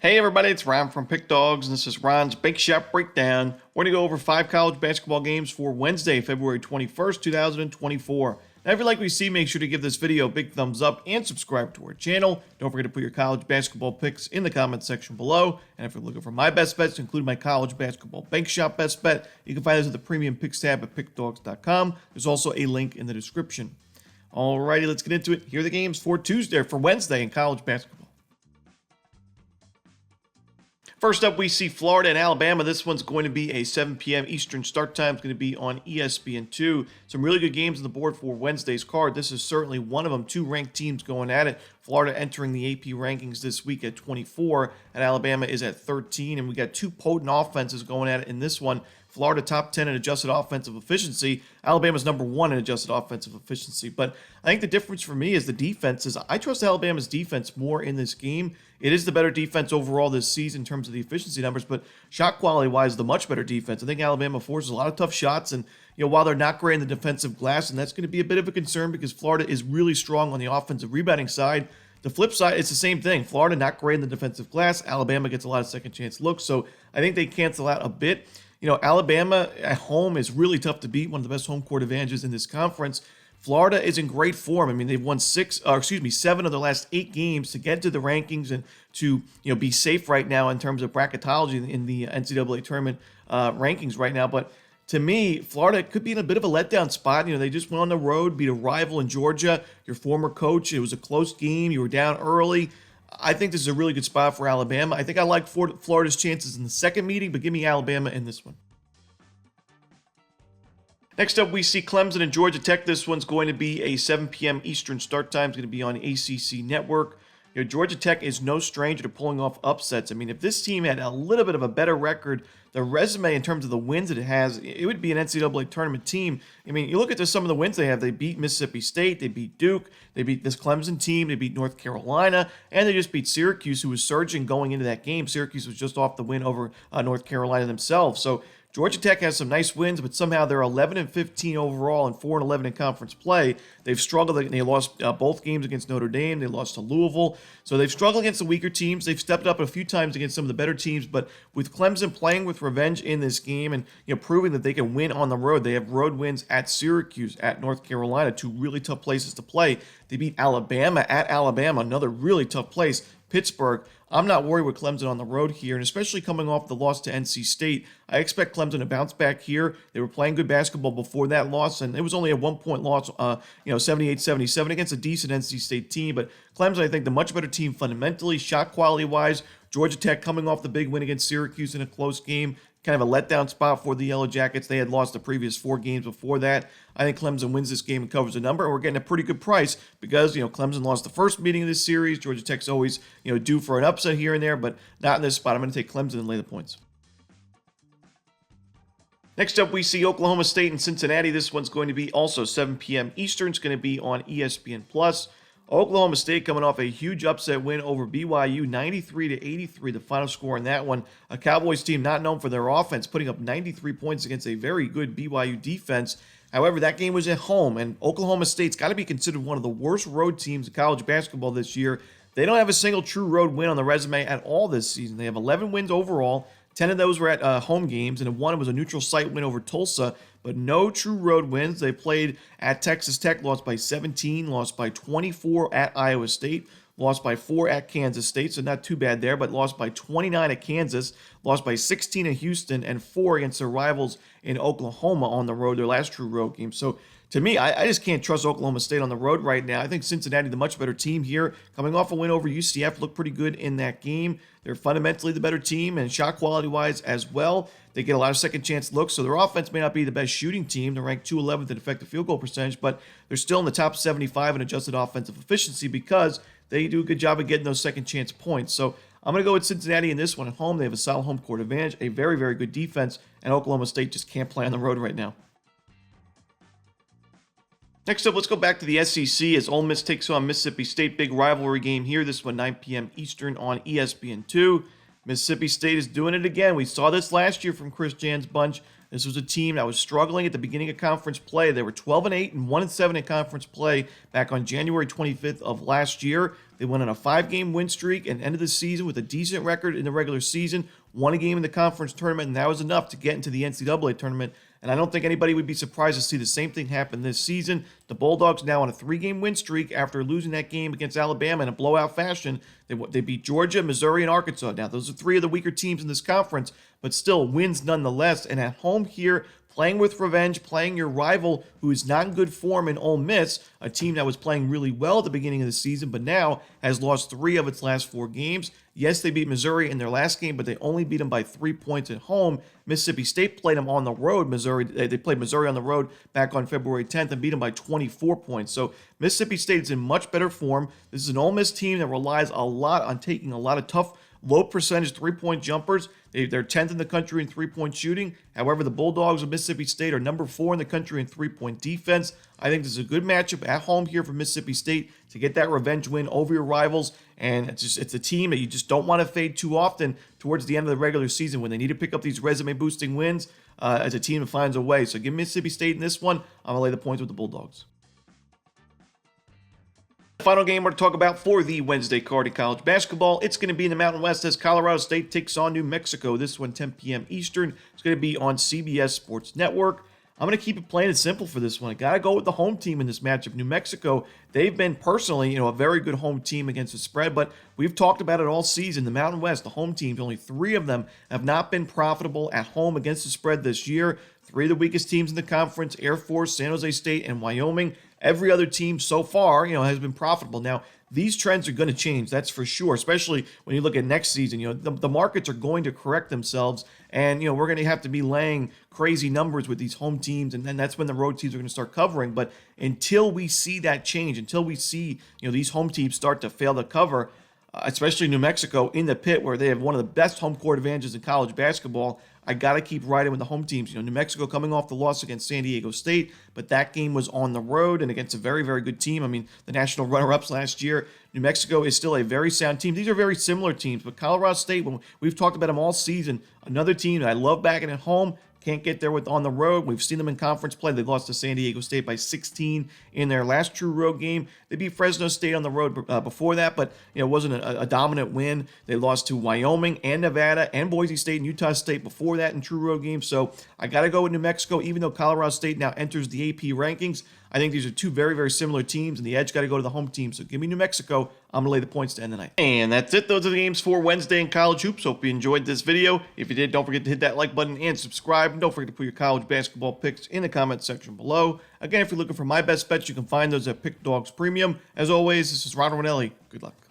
Hey everybody, it's Ron from Pick Dawgz, and this is Ron's Big Shot Breakdown. We're going to go over 5 college basketball games for Wednesday, February 21st, 2024. Now, if you like what you see, make sure to give this video a big thumbs up and subscribe to our channel. Don't forget to put your college basketball picks in the comment section below. And if you're looking for my best bets, include my college basketball bank shop best bet, you can find those at the premium picks tab at pickdawgz.com. There's also a link in the description. Alrighty, let's get into it. Here are the games for Wednesday in college basketball. First up, we see Florida and Alabama. This one's going to be a 7 p.m. Eastern start time. It's going to be on ESPN2. Some really good games on the board for Wednesday's card. This is certainly one of them. 2 ranked teams going at it. Florida entering the AP rankings this week at 24, and Alabama is at 13. And we got 2 potent offenses going at it in this one. Florida top 10 in adjusted offensive efficiency. Alabama's number 1 in adjusted offensive efficiency. But I think the difference for me is the defenses. I trust Alabama's defense more in this game. It is the better defense overall this season in terms of the efficiency numbers, but shot quality-wise, the much better defense. I think Alabama forces a lot of tough shots, and while they're not great in the defensive glass, and that's going to be a bit of a concern because Florida is really strong on the offensive rebounding side. The flip side, it's the same thing. Florida not great in the defensive glass. Alabama gets a lot of second-chance looks, so I think they cancel out a bit. Alabama at home is really tough to beat, one of the best home court advantages in this conference. Florida is in great form. I mean, they've won 7 of the last 8 games to get to the rankings and to be safe right now in terms of bracketology in the NCAA tournament rankings right now. But to me, Florida could be in a bit of a letdown spot. They just went on the road, beat a rival in Georgia, your former coach. It was a close game. You were down early. I think this is a really good spot for Alabama. I think I like Florida's chances in the second meeting, but give me Alabama in this one. Next up, we see Clemson and Georgia Tech. This one's going to be a 7 p.m. Eastern start time. It's going to be on ACC Network. Georgia Tech is no stranger to pulling off upsets. I mean, if this team had a little bit of a better record, the resume in terms of the wins that it has, it would be an NCAA tournament team. I mean, you look at some of the wins they have. They beat Mississippi State. They beat Duke. They beat this Clemson team. They beat North Carolina. And they just beat Syracuse, who was surging going into that game. Syracuse was just off the win over North Carolina themselves. So Georgia Tech has some nice wins, but somehow they're 11-15 overall and 4-11 in conference play. They've struggled. They lost both games against Notre Dame. They lost to Louisville. So they've struggled against the weaker teams. They've stepped up a few times against some of the better teams, but with Clemson playing with revenge in this game and proving that they can win on the road, they have road wins at Syracuse, at North Carolina, 2 really tough places to play. They beat Alabama at Alabama, another really tough place. Pittsburgh. I'm not worried with Clemson on the road here, and especially coming off the loss to NC State. I expect Clemson to bounce back here. They were playing good basketball before that loss, and it was only a 1-point loss, 78-77 against a decent NC State team. But Clemson, I think, the much better team fundamentally, shot quality-wise. Georgia Tech coming off the big win against Syracuse in a close game. Kind of a letdown spot for the Yellow Jackets. They had lost the previous 4 games before that. I think Clemson wins this game and covers the number, and we're getting a pretty good price because, Clemson lost the first meeting of this series. Georgia Tech's always, due for an upset here and there, but not in this spot. I'm going to take Clemson and lay the points. Next up, we see Oklahoma State and Cincinnati. This one's going to be also 7 p.m. Eastern. It's going to be on ESPN+. Oklahoma State coming off a huge upset win over BYU, 93-83, the final score in that one. A Cowboys team not known for their offense, putting up 93 points against a very good BYU defense. However, that game was at home, and Oklahoma State's got to be considered one of the worst road teams in college basketball this year. They don't have a single true road win on the resume at all this season. They have 11 wins overall. 10 of those were at home games, and 1 was a neutral site win over Tulsa, but no true road wins. They played at Texas Tech, lost by 17, lost by 24 at Iowa State, lost by 4 at Kansas State, so not too bad there, but lost by 29 at Kansas, lost by 16 at Houston, and 4 against their rivals in Oklahoma on the road, their last true road game. So to me, I just can't trust Oklahoma State on the road right now. I think Cincinnati, the much better team here, coming off a win over UCF, looked pretty good in that game. They're fundamentally the better team, and shot quality-wise as well. They get a lot of second-chance looks, so their offense may not be the best shooting team. They're ranked 211th in effective field goal percentage, but they're still in the top 75 in adjusted offensive efficiency because they do a good job of getting those second-chance points. So I'm going to go with Cincinnati in this one at home. They have a solid home court advantage, a very, very good defense, and Oklahoma State just can't play on the road right now. Next up, let's go back to the SEC as Ole Miss takes on Mississippi State. Big rivalry game here. This one 9 p.m. Eastern on ESPN2. Mississippi State is doing it again. We saw this last year from Chris Jan's bunch. This was a team that was struggling at the beginning of conference play. They were 12-8 and 1-7 in conference play back on January 25th of last year. They went on a 5-game win streak and ended the season with a decent record in the regular season, won a game in the conference tournament, and that was enough to get into the NCAA tournament. And I don't think anybody would be surprised to see the same thing happen this season. The Bulldogs now on a 3-game win streak after losing that game against Alabama in a blowout fashion. They beat Georgia, Missouri, and Arkansas. Now, those are 3 of the weaker teams in this conference, but still wins nonetheless. And at home here, playing with revenge, playing your rival who is not in good form in Ole Miss, a team that was playing really well at the beginning of the season, but now has lost 3 of its last 4 games. Yes, they beat Missouri in their last game, but they only beat them by 3 points at home. Mississippi State played them on the road. They played Missouri on the road back on February 10th and beat them by 24 points. So Mississippi State is in much better form. This is an Ole Miss team that relies a lot on taking a lot of tough, low percentage 3-point jumpers. They're 10th in the country in 3-point shooting. However, the Bulldogs of Mississippi State are number 4 in the country in 3-point defense. I think this is a good matchup at home here for Mississippi State to get that revenge win over your rivals. And it's a team that you just don't want to fade too often towards the end of the regular season when they need to pick up these resume-boosting wins as a team that finds a way. So give Mississippi State in this one. I'm going to lay the points with the Bulldogs. Final game we're going to talk about for the Wednesday card in college basketball. It's going to be in the Mountain West as Colorado State takes on New Mexico. This one 10 p.m. Eastern. It's going to be on CBS Sports Network. I'm going to keep it plain and simple for this one. I got to go with the home team in this matchup. New Mexico, they've been personally, a very good home team against the spread, but we've talked about it all season. The Mountain West, the home teams, only 3 of them have not been profitable at home against the spread this year. 3 of the weakest teams in the conference, Air Force, San Jose State, and Wyoming. Every other team so far, has been profitable. Now, these trends are going to change, that's for sure, especially when you look at next season. The markets are going to correct themselves, and, we're going to have to be laying crazy numbers with these home teams, and then that's when the road teams are going to start covering. But until we see that change, until we see, these home teams start to fail to cover, especially New Mexico in the pit where they have one of the best home court advantages in college basketball, I got to keep riding with the home teams. New Mexico coming off the loss against San Diego State, but that game was on the road and against a very, very good team. I mean, the national runner-ups last year. New Mexico is still a very sound team. These are very similar teams, but Colorado State, we've talked about them all season, another team that I love backing at home. Can't get there with on the road. We've seen them in conference play. They lost to San Diego State by 16 in their last true road game. They beat Fresno State on the road before that, but it wasn't a dominant win. They lost to Wyoming and Nevada and Boise State and Utah State before that in true road games. So I got to go with New Mexico, even though Colorado State now enters the AP rankings. I think these are 2 very, very similar teams, and the edge got to go to the home team. So give me New Mexico. I'm going to lay the points to end the night. And that's it. Those are the games for Wednesday in college hoops. Hope you enjoyed this video. If you did, don't forget to hit that like button and subscribe. And don't forget to put your college basketball picks in the comments section below. Again, if you're looking for my best bets, you can find those at Pick Dawgz Premium. As always, this is Romanelli. Good luck.